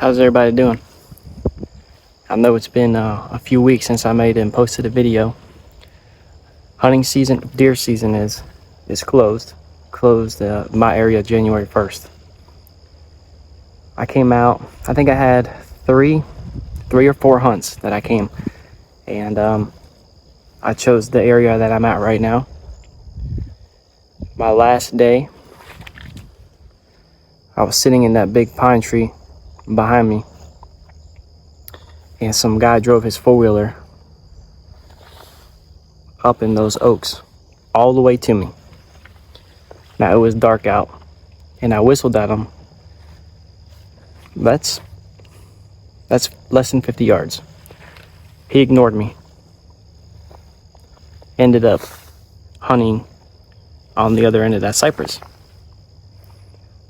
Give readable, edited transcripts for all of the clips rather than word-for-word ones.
How's everybody doing? I know it's been a few weeks since I made and posted a video. Hunting season, deer season is closed. Closed my area January 1st. I came out, I think I had three or four hunts that I came. And I chose the area that I'm at right now. My last day, I was sitting in that big pine tree behind me, and some guy drove his four-wheeler up in those oaks all the way to me. Now it was dark out, and I whistled at him. That's less than 50 yards. He ignored me. Ended up hunting on the other end of that cypress.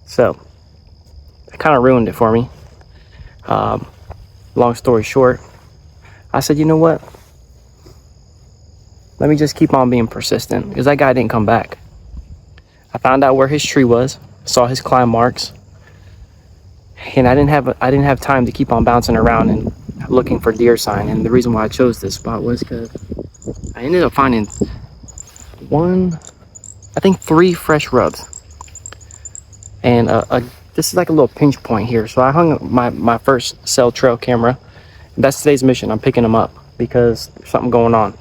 So it kind of ruined it for me. Long story short, I said, you know what? Let me just keep on being persistent, because that guy didn't come back. I found out where his tree was, saw his climb marks, and I didn't have time to keep on bouncing around and looking for deer sign. And the reason why I chose this spot was because I ended up finding three fresh rubs, and this is like a little pinch point here. So I hung my first cell trail camera. That's today's mission. I'm picking them up because there's something going on.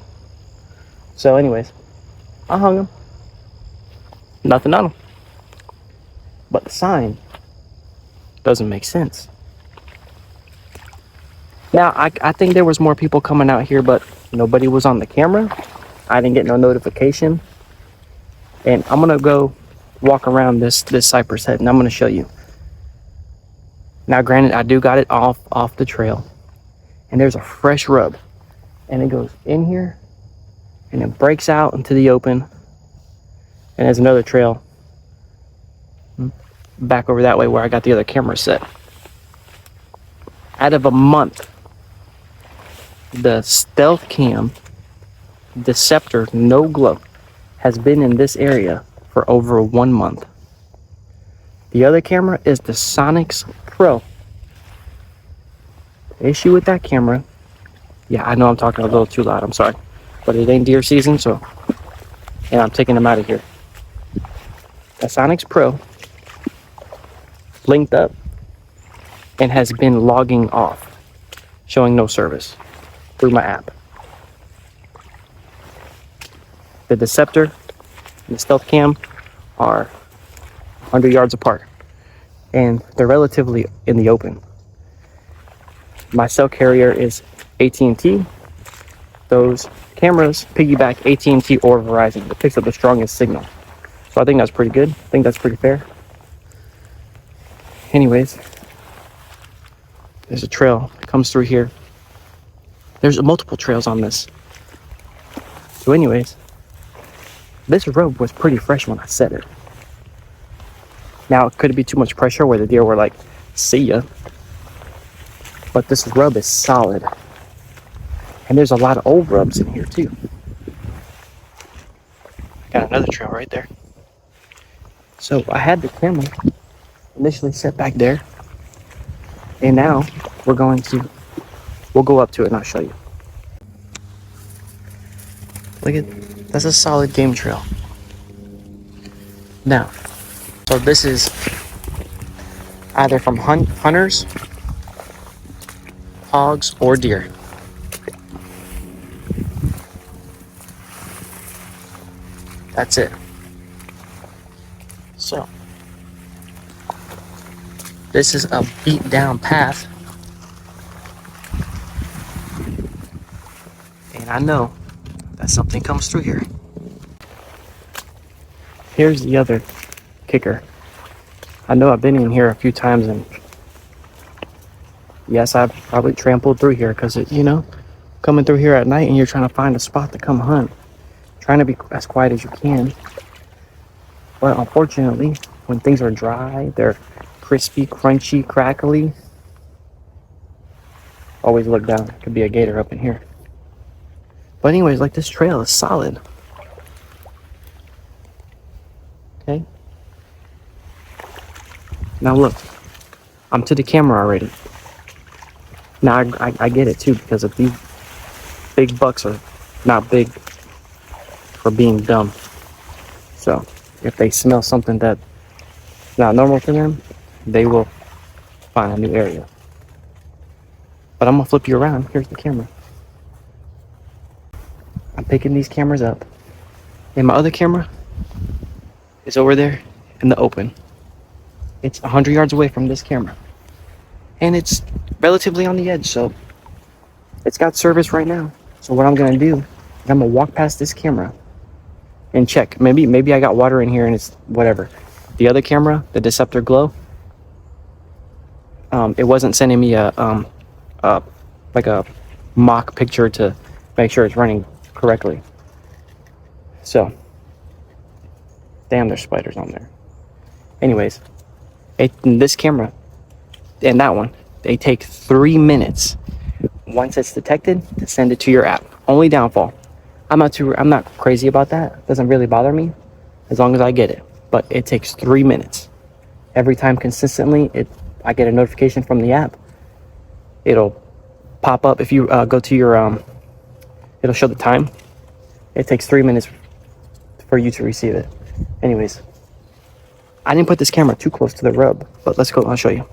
So anyways, I hung them. Nothing on them. But the sign doesn't make sense. Now, I think there was more people coming out here, but nobody was on the camera. I didn't get no notification. And I'm gonna go walk around this cypress head, and I'm gonna show you. Now, granted, I do got it off the trail, and there's a fresh rub, and it goes in here, and it breaks out into the open, and there's another trail back over that way where I got the other camera set. Out of a month, the Stealth Cam Deceptor No Glow has been in this area for over 1 month. The other camera is the Sonix Pro. The issue with that camera, yeah, I know I'm talking a little too loud, I'm sorry, but it ain't deer season, so, and I'm taking them out of here. The Sonix Pro linked up and has been logging off, showing no service through my app. The Deceptor and the Stealth Cam are 100 yards apart, and they're relatively in the open. My cell carrier is AT&T. Those cameras piggyback AT&T or Verizon. It picks up the strongest signal. So I think that's pretty good. I think that's pretty fair. Anyways, there's a trail that comes through here. There's multiple trails on this. So anyways, this rope was pretty fresh when I set it. Now, could it be too much pressure where the deer were like, see ya? But this rub is solid. And there's a lot of old rubs in here too. Got another trail right there. So I had the camera initially set back there. And now we'll go up to it and I'll show you. Look at, that's a solid game trail. Now, so this is either from hunters, hogs, or deer. That's it. So, this is a beat down path. And I know that something comes through here. Here's the other kicker. I know I've been in here a few times, and yes, I've probably trampled through here because coming through here at night and you're trying to find a spot to come hunt, trying to be as quiet as you can. But unfortunately, when things are dry, they're crispy, crunchy, crackly. Always look down. There could be a gator up in here. But anyways, like, this trail is solid. Okay. Now look, I'm to the camera already. Now I get it too, because if these big bucks are not big for being dumb. So if they smell something that's not normal for them, they will find a new area. But I'm gonna flip you around. Here's the camera. I'm picking these cameras up, and my other camera is over there in the open. It's 100 yards away from this camera, and it's relatively on the edge, so it's got service right now. So what I'm gonna do is I'm gonna walk past this camera and check. Maybe I got water in here and it's whatever. The other camera, the Deceptor Glow, it wasn't sending me a like a mock picture to make sure it's running correctly. So, damn, there's spiders on there. Anyways, this camera and that one, they take 3 minutes once it's detected to send it to your app. Only downfall. I'm not crazy about that. It doesn't really bother me as long as I get it. But it takes 3 minutes. Every time consistently, I get a notification from the app. It'll pop up if you go to your it'll show the time. It takes 3 minutes for you to receive it. Anyways, I didn't put this camera too close to the rub, but let's go. I'll show you.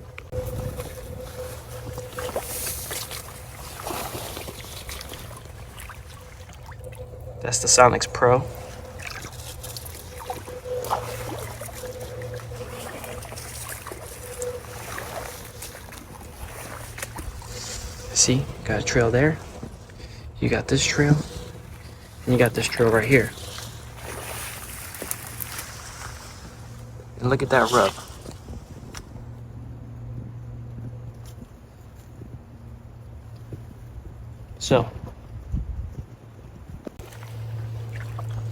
That's the Sonix Pro. See, got a trail there. You got this trail, and you got this trail right here. And look at that rub. So,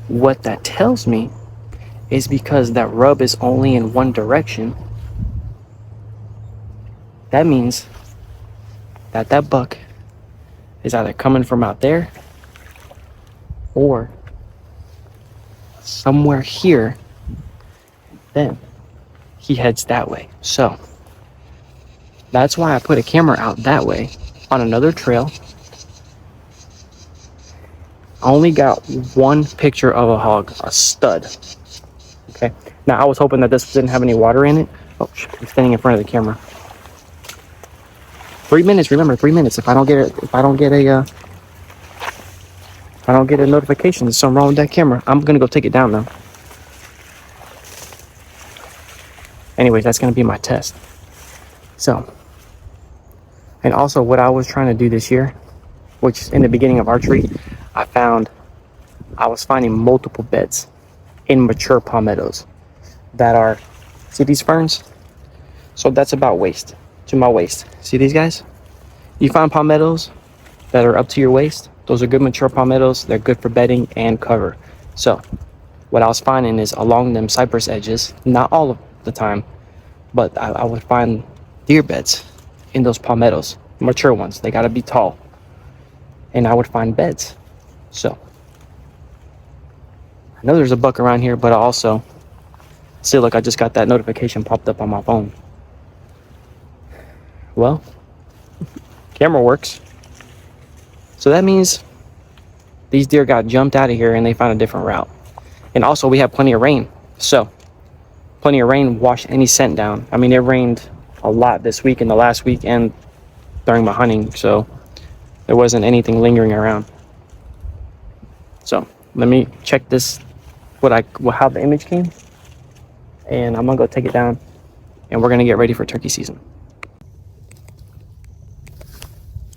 what that tells me is because that rub is only in one direction, that means that buck is either coming from out there or somewhere here, then he heads that way. So that's why I put a camera out that way on another trail. I only got one picture of a hog, a stud. Okay, now I was hoping that this didn't have any water in it. Oh, I'm standing in front of the camera. 3 minutes, remember, 3 minutes. If I don't get a notification there's something wrong with that camera, I'm gonna go take it down now. Anyways, that's gonna be my test. So, and also what I was trying to do this year, which in the beginning of archery, I was finding multiple beds in mature palmettos that are, see these ferns? So that's about waist, to my waist. See these guys? You find palmettos that are up to your waist. Those are good mature palmettos. They're good for bedding and cover. So what I was finding is along them cypress edges, not all of the time, but I would find deer beds in those palmettos, mature ones. They gotta be tall. And I would find beds. So I know there's a buck around here, but I also see, look, I just got that notification popped up on my phone. Well, camera works. So that means these deer got jumped out of here and they found a different route. And also we have plenty of rain. So plenty of rain washed any scent down. I mean, it rained a lot this week and the last week and during my hunting. So there wasn't anything lingering around. So let me check this, how the image came. And I'm gonna go take it down and we're gonna get ready for turkey season.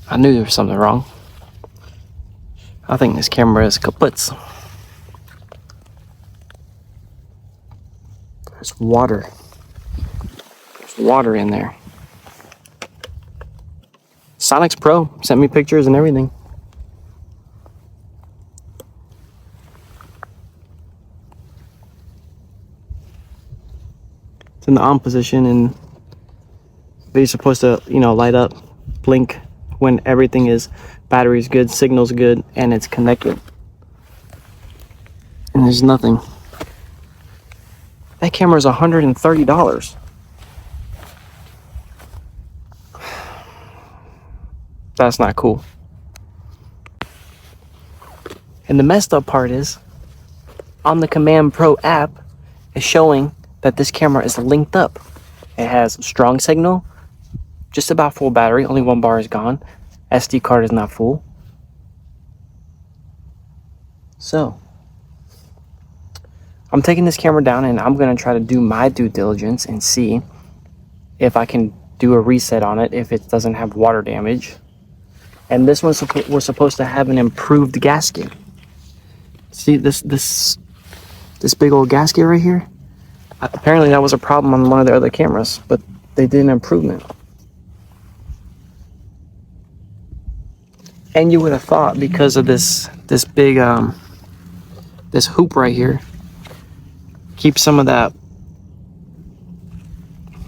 I knew there was something wrong. I think this camera is kaput. There's water. There's water in there. Sonix Pro sent me pictures and everything. It's in the on position and they're supposed to, light up, blink when everything is, battery's good, signal's good, and it's connected. And there's nothing. That camera is $130. That's not cool. And the messed up part is, on the Command Pro app, it's showing that this camera is linked up. It has strong signal, just about full battery, only one bar is gone. SD card is not full. So, I'm taking this camera down and I'm gonna try to do my due diligence and see if I can do a reset on it, if it doesn't have water damage. And this one was supposed to have an improved gasket. See this big old gasket right here? Apparently that was a problem on one of the other cameras, but they did an improvement. And you would have thought, because of this big this hoop right here, keep some of that.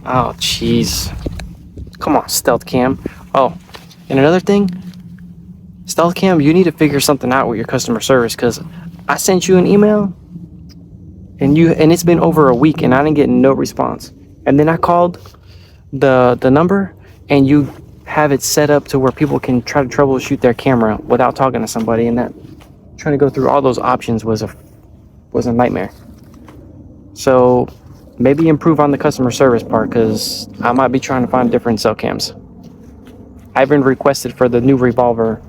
Oh jeez, come on, Stealth Cam. Oh, and another thing, Stealth Cam, you need to figure something out with your customer service, because I sent you an email and it's been over a week and I didn't get no response. And then I called the number, and you have it set up to where people can try to troubleshoot their camera without talking to somebody, and that trying to go through all those options was a nightmare. So maybe improve on the customer service part, because I might be trying to find different cell cams. I even requested for the new Revolver.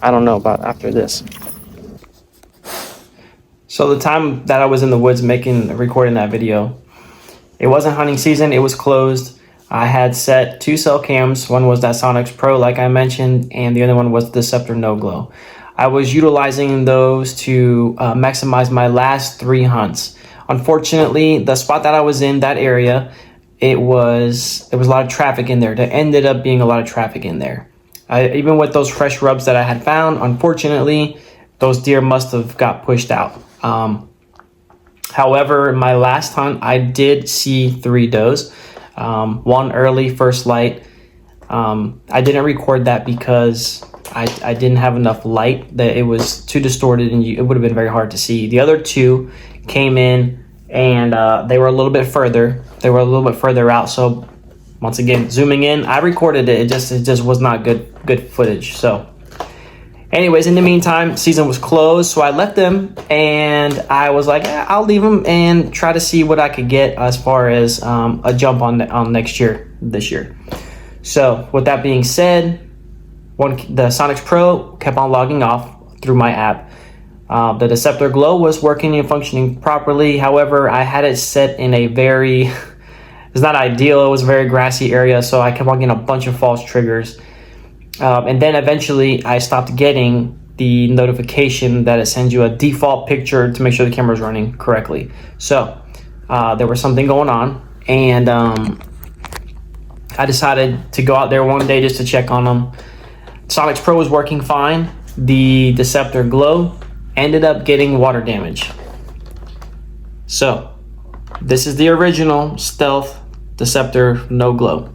I don't know about after this. So the time that I was in the woods recording that video, it wasn't hunting season, it was closed. I had set 2 cell cams. One was that Sonix Pro, like I mentioned, and the other one was the Scepter No Glow. I was utilizing those to maximize my last 3 hunts. Unfortunately, the spot that I was in, that area, there was a lot of traffic in there. There ended up being a lot of traffic in there. Even with those fresh rubs that I had found, unfortunately, those deer must have got pushed out. However, my last hunt, I did see 3 does. One early, first light. I didn't record that because I didn't have enough light, that it was too distorted and it would have been very hard to see. The other 2 came in and they were a little bit further. They were a little bit further out. So once again, zooming in, I recorded it. It just was not good footage. So anyways, in the meantime, season was closed, so I left them and I was like, I'll leave them and try to see what I could get as far as a jump on this year. So with that being said, the Sonix Pro kept on logging off through my app. The Deceptor Glow was working and functioning properly. However, I had it set in a very, it's not ideal, it was a very grassy area, so I kept on getting a bunch of false triggers. And then eventually I stopped getting the notification that it sends you a default picture to make sure the camera is running correctly. So there was something going on, and I decided to go out there one day just to check on them. Sonix Pro was working fine. The Deceptor Glow ended up getting water damage. So this is the original Stealth Deceptor No Glow.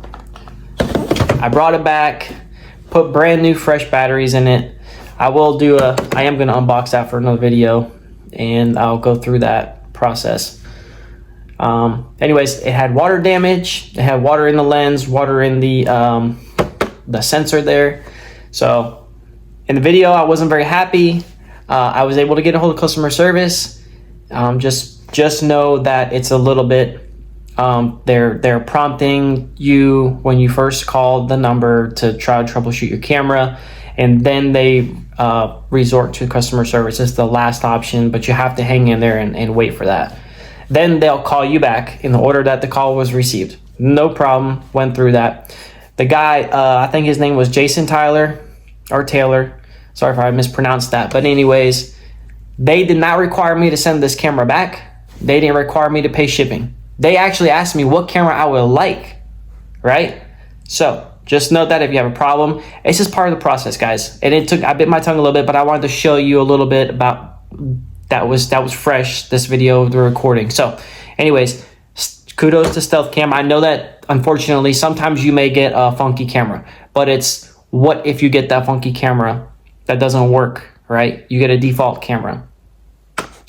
I brought it back, put brand new fresh batteries in it. I am going to unbox that for another video, and I'll go through that process. Anyways, it had water damage. It had water in the lens, water in the sensor there. So in the video, I wasn't very happy. I was able to get a hold of customer service. Just know that it's a little bit, they're prompting you when you first call the number to try to troubleshoot your camera, and then they resort to customer service. It's the last option, but you have to hang in there and wait for that. Then they'll call you back in the order that the call was received. No problem, went through that. The guy, I think his name was Jason Taylor. Sorry if I mispronounced that. But anyways, they did not require me to send this camera back. They didn't require me to pay shipping. They actually asked me what camera I would like, right? So just note that if you have a problem, it's just part of the process, guys. And I bit my tongue a little bit, but I wanted to show you a little bit about that was fresh, this video, the recording. So anyways, kudos to Stealth Cam. I know that unfortunately sometimes you may get a funky camera, but it's what if you get that funky camera that doesn't work, right? You get a default camera,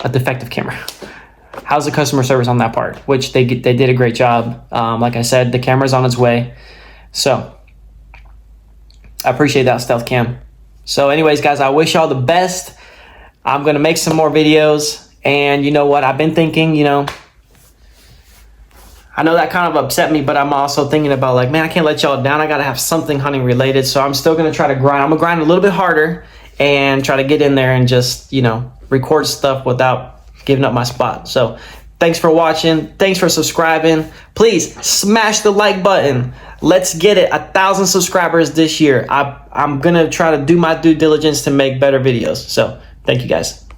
a defective camera. How's the customer service on that part? Which they did a great job. Like I said, the camera's on its way. So I appreciate that, Stealth Cam. So anyways, guys, I wish y'all the best. I'm going to make some more videos. And you know what? I've been thinking, you know, I know that kind of upset me, but I'm also thinking about like, man, I can't let y'all down. I got to have something hunting related. So I'm still going to try to grind. I'm going to grind a little bit harder and try to get in there and just, you know, record stuff without giving up my spot. So thanks for watching. Thanks for subscribing. Please smash the like button. Let's get it 1,000 subscribers this year. I'm going to try to do my due diligence to make better videos. So thank you guys.